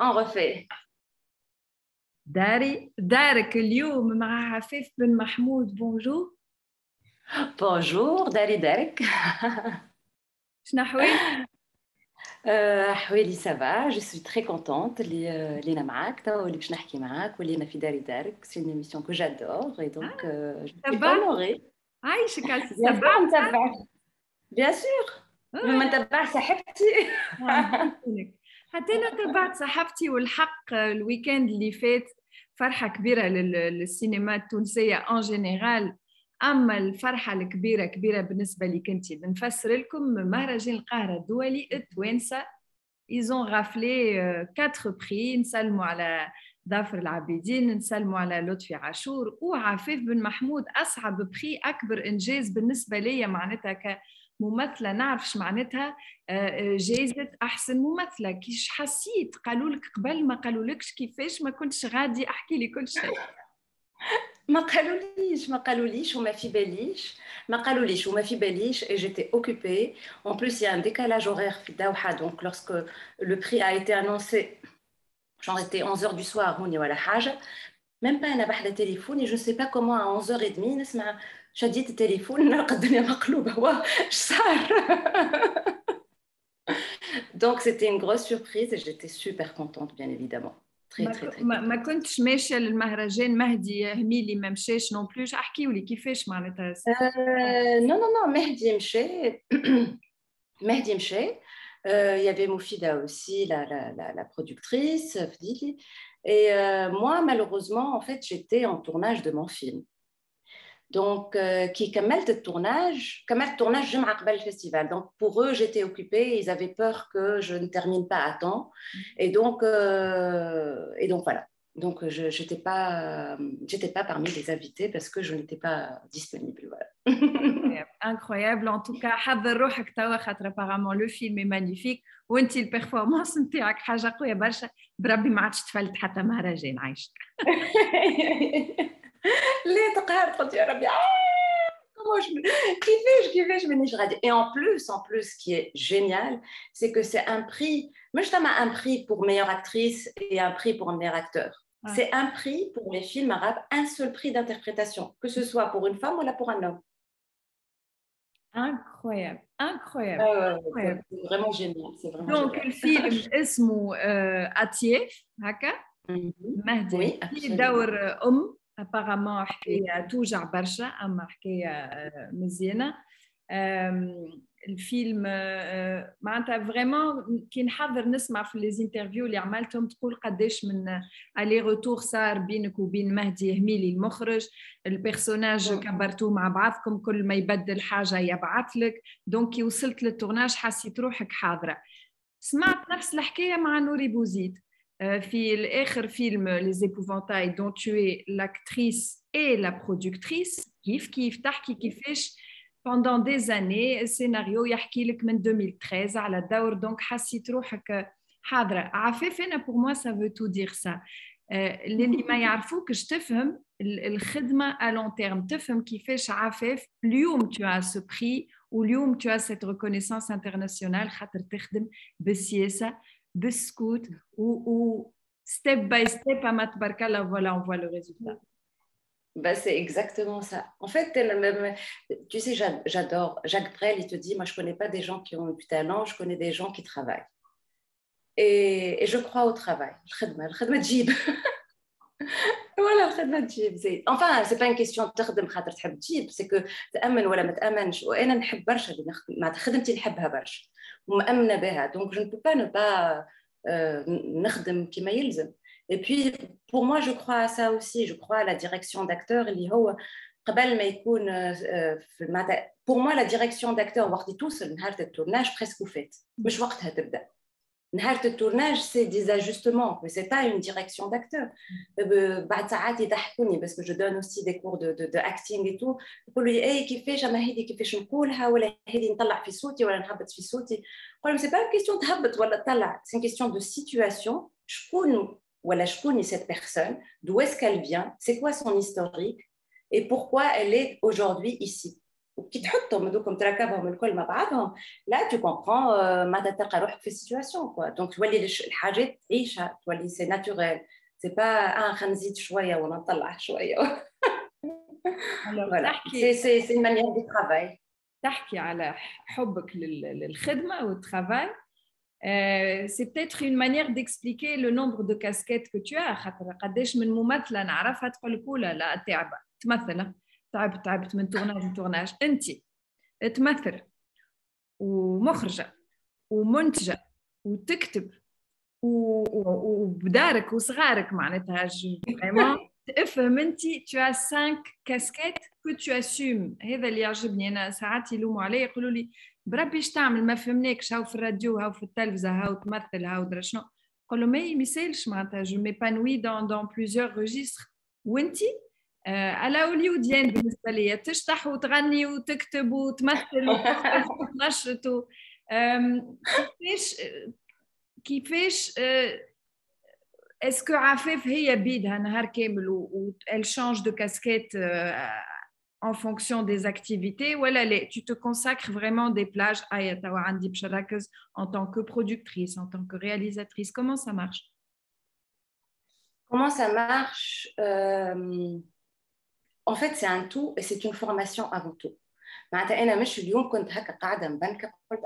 On refait. دارك اليوم مع عفيف بن محمود. بونجور. Bonjour, Dari Derek. شنو حوالك؟ حوالي ça va, je suis très contente اللي أنا معاك توا واللي باش نحكي معاك واللي أنا في داري دارك. C'est une émission que j'adore et donc je suis تبعت honorée. عايشك على Bien sûr تبعت. نتبعك. Bien sûr. ما نتبع صاحبتي. حتى انا تبعت صاحبتي، والحق الويكند اللي فات فرحه كبيره للسينما التونسيه ان جينيرال. اما الفرحه الكبيره كبيره بالنسبه لي كنت نفسر لكم مهرجان القاهره الدولي التوانسه. ils ont raflé 4 prix. نسلموا على ظافر العابدين، نسلموا على لطفي عاشور وعفيف بن محمود. اصعب بري، اكبر انجاز بالنسبه لي معناتها كممثله نعرفش معناتها جائزه احسن ممثله. كيش حسيت؟ قالوا لك قبل ما قالوا لكش كيفاش؟ ما كنتش غادي احكي لي كل شيء. ما قالوليش وما في باليش et j'étais occupée. En plus, il y a un décalage horaire في Doha, donc lorsque le prix a été annoncé, genre était 11h du soir, هوني ولا حاجة. Même pas أنا بحث téléphone et je ne sais pas comment à 11h30 نسمع شديت التليفون نلقى الدنيا مقلوبة. واه اش صار. Donc c'était une grosse surprise et j'étais super contente bien évidemment. Très très très ما كنتش ماشيه للمهرجان. مهدي هميلي ما مشاش نون بلوش. احكيوا لي كيفاش معناتها. Non non non, Mehdi مشى. Mehdi مشى. Il y avait Moufida aussi, la productrice, Fdili. Et moi, malheureusement, en fait, j'étais en tournage de mon film. Donc, qui كملت tournage جمعة قبل le festival. Donc, pour eux, j'étais occupée. Ils avaient peur que je ne termine pas à temps. Et donc voilà. Donc, je n'étais pas parmi les invités parce que je n'étais pas disponible. Voilà. incroyable. En tout cas, حضر روحك توا خاطر apparemment le film est magnifique وانت البرفورمانس نتاعك حاجه قويه برشا. بربي ما عادش تفلت حتى مهرجان. عايشك. ليه تقهرت؟ قلت يا ربي كيفاش مانيش غادي. Et en plus, ce qui est génial, c'est que c'est un prix, مش un prix pour meilleure actrice et un prix pour meilleur acteur. C'est un prix pour les films arabes, un seul prix d'interprétation, que ce soit pour une femme ou là pour un homme. incroyable. C'est vraiment génial. Donc le film اسمه أتياف هكا. مهدي. Oui, دور apparemment حكاية توجع برشا أما حكاية مزيانة. الفيلم معناتها فريمون كي نحضر نسمع في لي انترفيو اللي عملتهم تقول قداش من الي روتور صار بينك وبين مهدي هميلي المخرج. البيرسوناج كبرتوه مع بعضكم، كل ما يبدل حاجة يبعث لك. دونك كي وصلت للتورناج حسيت روحك حاضرة. سمعت نفس الحكاية مع نوري بوزيد في الآخر فيلم Les Épouvantails dont tu es l'actrice et la productrice. كيف تحكي كيفاش pendant des années السيناريو يحكي لك من 2013 على الدور. دونك حسيت روحك حاضرة. عفيف أنا pour moi ça veut tout dire ça. اللي ما يعرفوكش تفهم الخدمة à long terme، تفهم كيفاش عفيف اليوم tu as ce prix واليوم tu as cette reconnaissance internationale خاطر تخدم بالسياسة بالسكوت و step by step أما تبارك الله. voilà on voit le résultat. Bah, c'est exactement ça. En fait, tu sais, j'adore. Jacques Brel, il te dit, moi, je ne connais pas des gens qui ont du talent, je connais des gens qui travaillent. Et je crois au travail. الخدمة تجيب. Voilà, الخدمة تجيب. Enfin, ce n'est pas une question de تخدم خاطر تحب تجيب، c'est que تأمن ولا ما تأمنش. وأنا نحب برشا اللي نخدم، مع خدمتي نحبها برشا ومأمنة بها. Donc, je ne peux pas ne pas نخدم كما يلزم. Et puis, pour moi, je crois à ça aussi. Je crois à la direction d'acteur. Pour moi, la direction d'acteur, وقت توصل نهار التورناج presque ou fait. مش وقتها تبدأ. نهار التورناج, c'est des ajustements, mais ce n'est pas une direction d'acteur. بعد ساعات يضحكوني parce que je donne aussi des cours de acting et tout. يقولوا لي اي كيفاش اما هذه كيفاش نقولها ولا هذه نطلع في صوتي ولا نهبط في صوتي. نقول لهم c'est pas une question تهبط ولا تطلع, c'est une question de situation. شكون cette personne, d'où est-ce qu'elle vient, c'est quoi son historique et pourquoi elle est aujourd'hui ici. وكي تحطهم هذوكم تركبهم الكل مع بعضهم لا tu comprends معناتها تلقى روحك في السيتواسيون كوا دونك تولي الحاجات تعيشها تولي سي ناتوريل سي با خلينا نزيد شويه ولا نطلع شويه فوالا سي مانيير دو ترافاي. تحكي على حبك للخدمه والترافاي. C'est peut-être une manière d'expliquer le nombre de casquettes que tu as. خاطر قداش من ممثله نعرفها تقول لك لا تعبه تمثل تعبت من تورناج انت تمثل ومخرجه ومنتجه وتكتب وبدارك وصغارك معناتها فريمون تفهم انت tu as 5 casquettes que tu assumes. هذا اللي يعجبني انا. ساعات يلوموا علي يقولوا لي بربي ايش تعمل ما فهمناكش هاو في الراديو هاو في التلفزه هاو تمثل هاو درا شنو. نقول لهم ما يسالش معناتها جو ميبانوي دون بليزيور ريجستر. وانت على هوليوديان بالنسبه لي تشطح وتغني وتكتب وتمثل وتنشط كيفاش اسكو عفاف هي بيدها نهار كامل و elle change de casquette en fonction des activités ou là tu te consacres vraiment des plages توا عندي باش نركز en tant que productrice en tant que réalisatrice. Comment ça marche? Comment ça marche En fait c'est un tout et c'est une formation avant tout. معناتها انا مش اليوم كنت هكا قاعده مبنكه قلت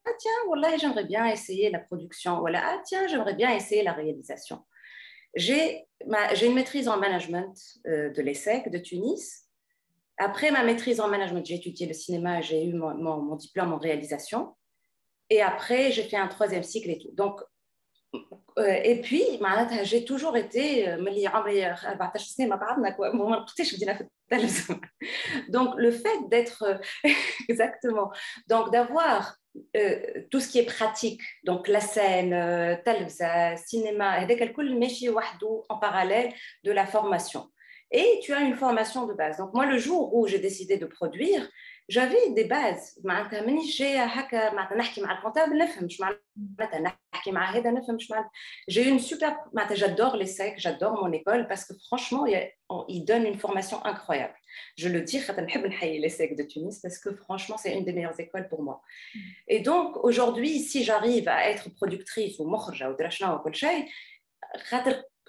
tiens والله j'aimerais bien essayer la production ولا tiens j'aimerais bien essayer la réalisation. J'ai une maîtrise en management de l'ESSEC de Tunis. Après ma maîtrise en management, j'ai étudié le cinéma, j'ai eu mon diplôme en réalisation. Et après, j'ai fait un 3e cycle et tout. Donc, et puis, j'ai toujours été... Donc, le fait d'être... Exactement. Donc, d'avoir tout ce qui est pratique, donc la scène, talbza, cinéma, en parallèle de la formation. Et tu as une formation de base. Donc moi, le jour où j'ai décidé de produire, j'avais des bases. J'ai une super... J'adore l'ESSEC, j'adore mon école parce que franchement, ils donnent une formation incroyable. Je le dis, l'ESSEC de Tunis parce que franchement, c'est une des meilleures écoles pour moi. Et donc, aujourd'hui, si j'arrive à être productrice ou مخرجة ou drachna ou كل شيء,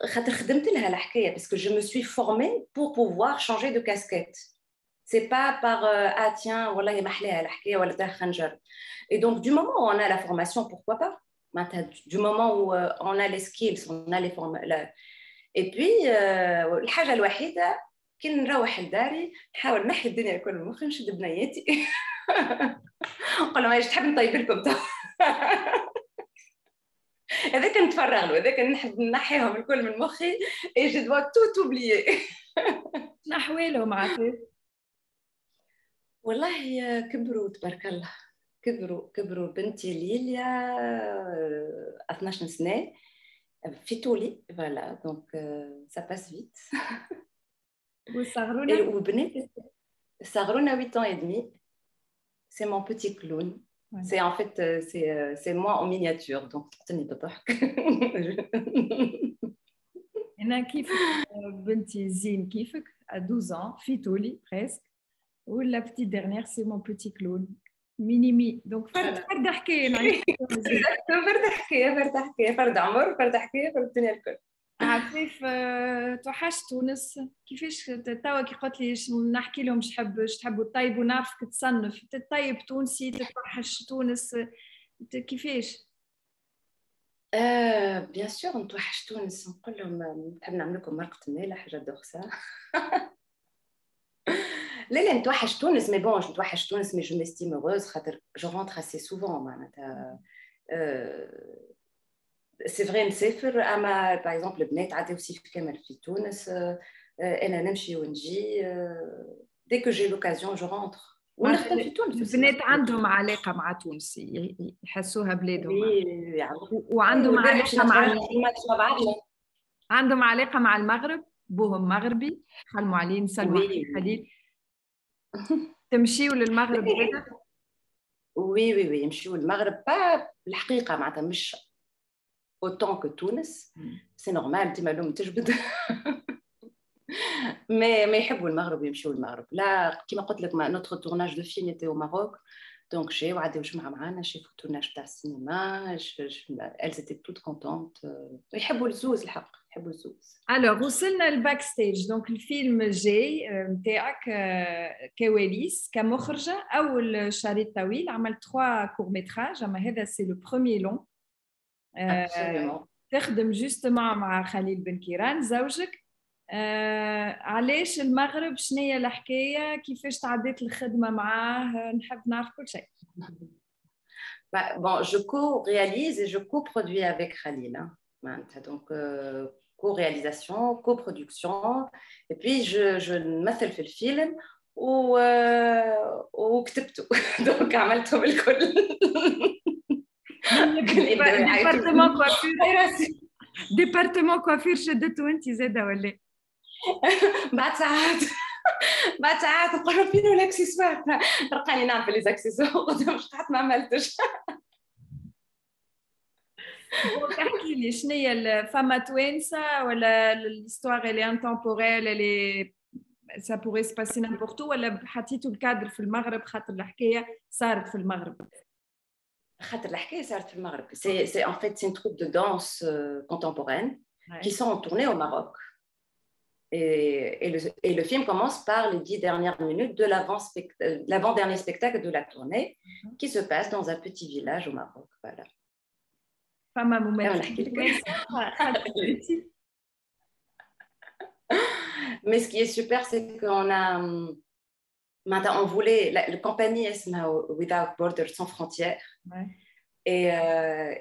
خاطر خدمت لها الحكايه parce que je me suis formée pour pouvoir changer de casquette. C'est pas par tiens والله ما احلاها الحكايه ولا تاع خنجر. Et donc du moment où on a la formation, pourquoi pas? Du moment où on a les skills, on a les et puis الحاجه الوحيده كي نروح لداري نحاول نحي الدنيا الكل من مخي نشد بنياتي نقول لهم ايش تحب نطيب لكم هذاك نتفرغ له هذاك نحب نحيهم الكل من مخي اي جو دوا تو اوبليي. شنو احوالهم عفاف؟ والله كبروا تبارك الله كبروا بنتي ليليا 12 سنه في طولي فوالا دونك سا باس فيت. وصغرونا وبنات صغرونا 8 ans et demi. C'est mon petit clown. Ouais. C'est en fait c'est moi en miniature donc tenez بضحك. انا كيفك بنتي زين كيفك à 12 ans في طولي presque و la petite dernière c'est mon petit clown مينيمي دونك فرد حكايه فرد حكايه فرد عمر فرد حكايه فرد الدنيا الكل. عفاف توحشت تونس كيفاش توا كي قلت لي نحكي لهم تحبوا تطيبوا نعرفك تصنف تطيب تونسي تتوحش تونس كيفاش؟ بيان سور نتوحش تونس نقول لهم نحب نعمل لكم مرقة مالح جادور سا. لا نتوحش تونس مي بون نتوحش تونس مي جو ميستيم هوروز خاطر جو رونتر اسي سوفون معناتها سي فري نسافر اما باغ اكزومبل البنات عادي وسيف كامل في تونس انا نمشي ونجي دي كو جي لوكازيون جو رونتر ونخدم في تونس. البنات عندهم علاقه مع تونس يحسوها بلادهم وعندهم علاقه عندهم علاقه مع المغرب بوهم مغربي خال علي نسلموا خليل تمشيوا للمغرب هذا؟ وي يمشيوا للمغرب با الحقيقه معناتها مش autant que Tunis, c'est normal, tu m'as dit, تجبد. mais يحبوا المغرب ويمشوا المغرب. لا كما قلت لك notre tournage de film était au Maroc. Donc j'ai وعدوا جمعة معانا شافوا tournage تاع السينما. Elles étaient toutes contentes. يحبوا الزوز الحق يحبوا الزوز. Alors وصلنا الباك ستيج. دونك الفيلم جاي نتاعك كواليس كمخرجة. أول شريط طويل عملت 3 كور ميتراج أما هذا سي لو بروميي لون. تخدم جوستومون مع خليل بن كيران زوجك. علاش المغرب؟ شنية الحكاية؟ كيفاش تعديت الخدمة معاه؟ نحب نعرف كل شيء. Bon, je co-réalise et je co-produis avec Khalil. Donc, co-réalisation, co-production. Et puis, je مثل في الفيلم وكتبته. Donc, عملتهم الكل. ديبارتمون كوافير. ديبارتمون كوافير شدته أنت زادة ولا؟ بعد ساعات نقول فين الاكسسوار رقاني نعرف لي زاكسسوار قدام شطحت ما عملتش. تحكي لي شنو هي الفما توانسه ولا الهستوار اللي انتمبوريل اللي سا بوري سي باسي نامبورتو ولا حطيتوا الكادر في المغرب خاطر الحكايه صارت في المغرب؟ خاطر الحكايه صارت في المغرب. C'est en fait c'est une troupe de danse contemporaine qui sont en tournée au Maroc. Et le film commence par les 10 dernières minutes de l'avant-dernier spectacle de la tournée qui se passe dans un petit village au Maroc. Voilà. Mais ce qui est super, c'est on voulait la compagnie Without Borders, sans frontières. Ouais.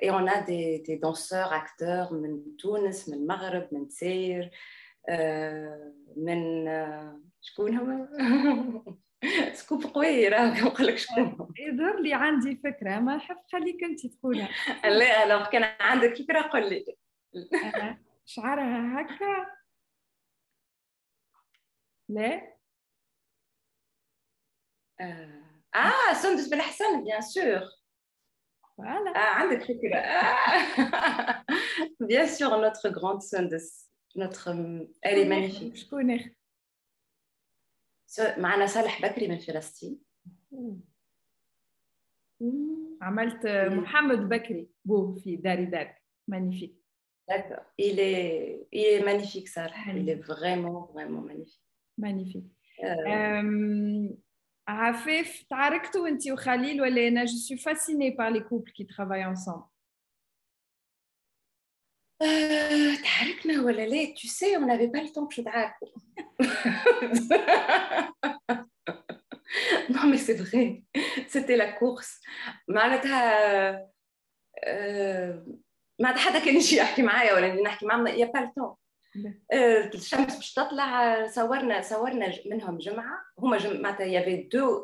Et on a des danseurs, acteurs, من تونس, من المغرب, من تسير. من شكون هما؟ سكوب قوي راه نقول لك شكون. يظهر لي عندي فكره ما نحب خليك انت تقولها. لا لو كان عندك فكره قل لي. شعرها هكا؟ لا سندس بالحسن بيان سور. فوالا عندك فكره. بيان سور notre grande Sundus. Elle est magnifique. شكون معنا صالح بكري من فلسطين. عملت محمد بكري بو في داري دار. magnifique. D'accord. Il est magnifique صالح. Il est vraiment magnifique. magnifique. عفاف تعاركتوا انت وخليل ولا انا؟ je suis fascinée par les couples qui travaillent ensemble. تعاركنا ولا لا؟ tu sais on n'avait pas le temps que نتعاركوا. Non mais c'est vrai, c'était la course. معناتها ما حدا كان يجي يحكي معايا ولا نحكي معاه. يا با لو طون. الشمس باش تطلع صورنا منهم جمعه. هما معناتها يافي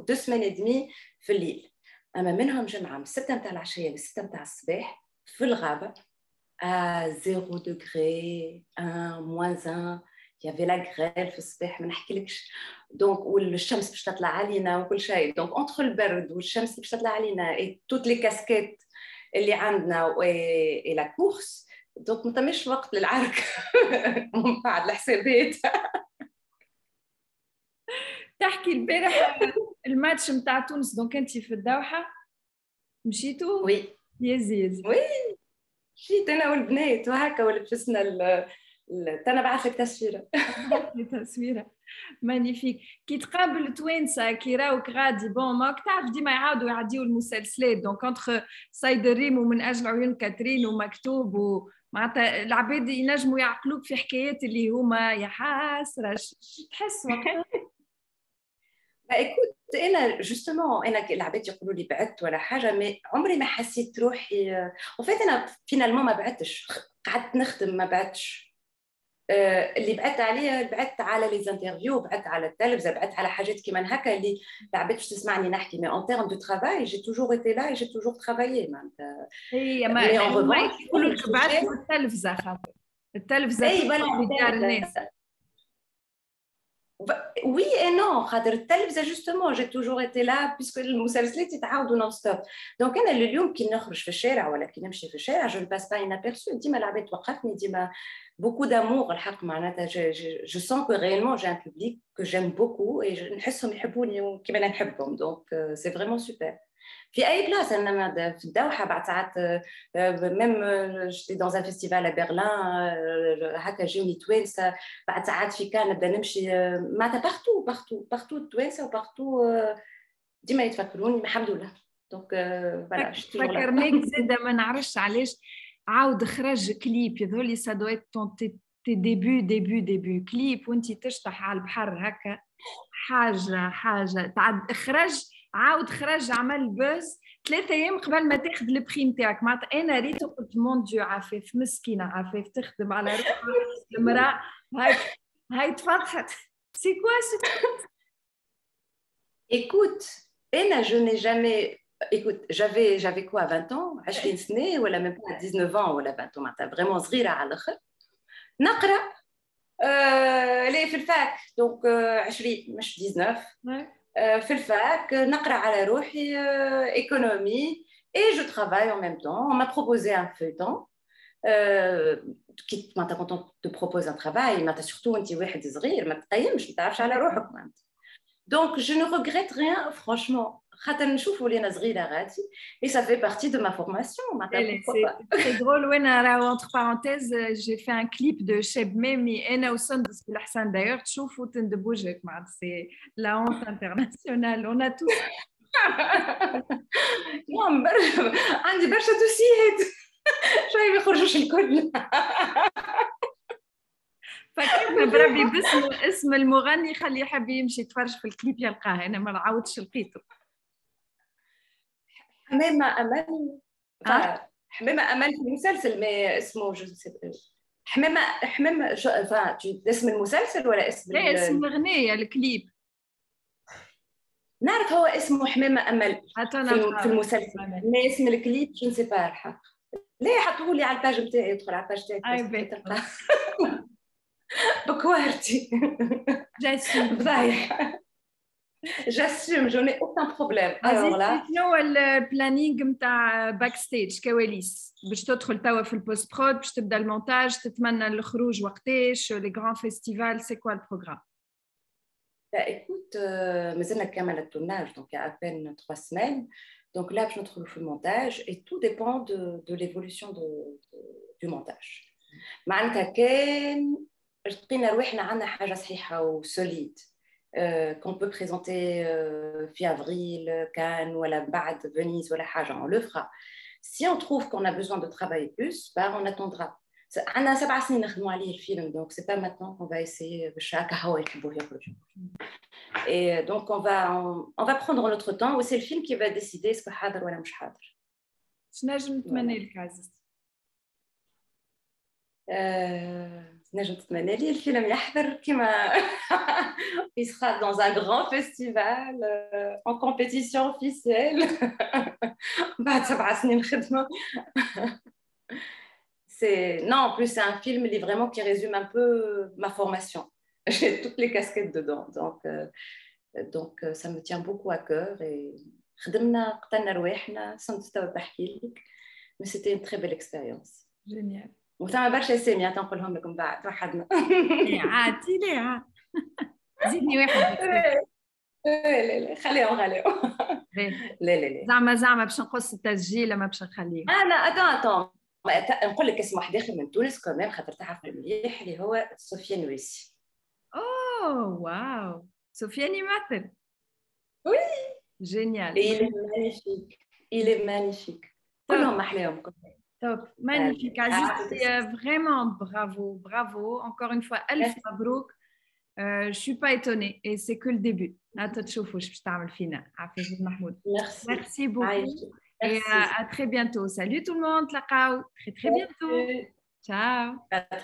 دو سمان ادمي في الليل. اما منهم جمعه من 6 نتاع العشيه ل 6 نتاع الصباح في الغابه à 0 degré, 1, -1. Il y avait la grêle في الصباح ما نحكيلكش. دونك والشمس باش تطلع علينا وكل شيء. دونك entre البرد والشمس باش تطلع علينا et toutes les casquettes اللي عندنا et la course. دونك ما تمش وقت للعرك من بعد الحسابات. تحكي البارح الماتش نتاع تونس. دونك انت في الدوحه مشيتوا؟ وي يزيز. وي جيت انا والبنات وهكا ولبسنا انا بعث لك تصويره. مانيفيك. كي تقابل توانسه كي راوك غادي بون ماك تعرف ديما يعاودوا يعديوا المسلسلات. دونك انتر صيد الريم ومن اجل عيون كاترين ومكتوب ومعناتها العباد ينجموا يعقلوك في حكايات اللي هما يا حسره. تحس وقتها؟ écoute انا جوستومون انا العباد يقولوا لي بعدت ولا حاجه مي عمري ما حسيت روحي وفات انا فينالمون ما بعدتش. قعدت نخدم ما بعدتش. اللي بعدت عليه بعدت على لي زانترفيو بعدت على التلفزه بعدت على حاجات كيما هكا اللي العباد باش تسمعني نحكي. مي اون تيرم دو ترافاي جي توجور ايتي لا جي توجور ترافايي معناتها. هي ما يقولوا لك بعدت التلفزه خاطر التلفزه في دار الناس. Oui et non. خاطر التلفزة justement j'ai toujours été là puisque المسلسلات يتعاودوا non stop. Donc أنا اليوم كي نخرج في الشارع ولا كي نمشي في الشارع je ne passe pas inaperçu. ديما العباد توقفني ديما beaucoup d'amour الحق معناتها je sens que réellement j'ai un public que j'aime beaucoup et نحسهم يحبوني كيما أنا نحبهم. Donc c'est vraiment super. في أي بلاصة أنا في الدوحة بعد ساعات même j'étais dans un festival à Berlin هكا جوني توانسة بعد ساعات في كان نبدا نمشي معناتها بارتو توانسة وبارتو ديما يتفكروني الحمد لله دونك فوالا فكرناك زاده ما نعرفش علاش عاود خرج كليب يظهر لي سا دو ايت تون تي ديبي كليب وانت تشطح على البحر هكا حاجه تعد عاود خرج عمل بوز 3 أيام قبل ما تاخذ البخي نتاعك معناتها انا ريتو قلت مون ديو عفاف مسكينه عفاف تخدم على روحها المراه هاي تفضحت سي كوا écoute انا je n'ai jamais écoute j'avais quoi 20 ans 20 سنه ولا même pas 19 ans ولا 20 ans معناتها vraiment صغيره على الاخر نقرا ليه في الفاك دونك 20 مش 19 في الفاك نقرا على روحي économie et je travaille en même temps. On m'a proposé un feuilleton quand on te propose un travail surtout انت واحد صغير ما تقيمش ما تعرفش على روحك donc je ne regrette rien franchement خاطر نشوفوا لينا صغيره غادي et ça fait partie de ma formation. C'est drôle وانا راهو entre parenthèses j'ai fait un clip de Cheb Memi انا وسندس بالحسن d'ailleurs تشوفوا تندبوجك معناتها c'est la honte internationale on a tous عندي برشا دوسيات شويه ما يخرجوش الكل فكرنا بربي باسم اسم المغني خليه يحب يمشي يتفرج في الكليب يلقاه انا ما نعاودش لقيته حمامة أمل حمامة أمل في المسلسل ما اسمه حمامة اسم المسلسل ولا اسم لا اسم الأغنية الكليب نعرف هو اسمه حمامة أمل في المسلسل ما اسم الكليب جو نسي با الحق ليه حطوه لي على الباج نتاعي ادخل على الباج تاعي بكوارتي بضايح j'assume je n'ai aucun problème alors là شنو هو البلانينغ نتاع باك ستيج كواليس باش تدخل توا في البوست برود باش تبدا المونتاج تتمنى الخروج وقتاش لي غران فيستيفال سي كوا البروغرام écoute مازلنا كامل التورناج donc il y a à peine 3 semaines donc là باش ندخلوا في المونتاج et tout dépend de l'évolution du montage معناتها كان لقينا روحنا عندنا حاجه صحيحه وسوليد qu'on peut présenter في avril, Cannes ou بعد Venise ou la حاجة, on le fera. Si on trouve qu'on a besoin de travailler plus, bah, on attendra. On a 7 سنين نخدموا عليه الفيلم, donc c'est pas maintenant qu'on va essayer باش هو يحبوا يخرجوا. Et donc on va prendre notre temps, et c'est le film qui va décider est-ce que حاضر ولا مش حاضر. شنو نجم نتمنى لك عزيزتي؟ نجم تتمنى لي الفيلم يحضر كما il sera dans un grand festival en compétition officielle بعد 7 سنين خدمة. Non, en plus c'est un film vraiment qui résume un peu ma formation. J'ai toutes les casquettes dedans, donc ça me tient beaucoup à cœur et خدمنا قتلنا رواحنا صنت توا بحكي لك mais c'était une très belle expérience. Génial. وثما برشا اسامي تنقولهم لكم بعد وحدنا. عادي ليه زيدني واحد. لا خليهم لا زعما باش نقص التسجيل ما باش نخليه. انا اتون نقول لك اسم واحد اخر من تونس كمان خاطر تعرف مليح اللي هو سفيان نويسي. اوه واو سفيان يمثل. وي جينيال. il est magnifique. كلهم محلاهم كلهم. Top, magnifique. Aziz, vraiment bravo. Encore une fois, Alf Mabrouk. Je ne suis pas étonnée et c'est que le début. Merci beaucoup. Et à très bientôt. Salut tout le monde. Très bientôt. Ciao.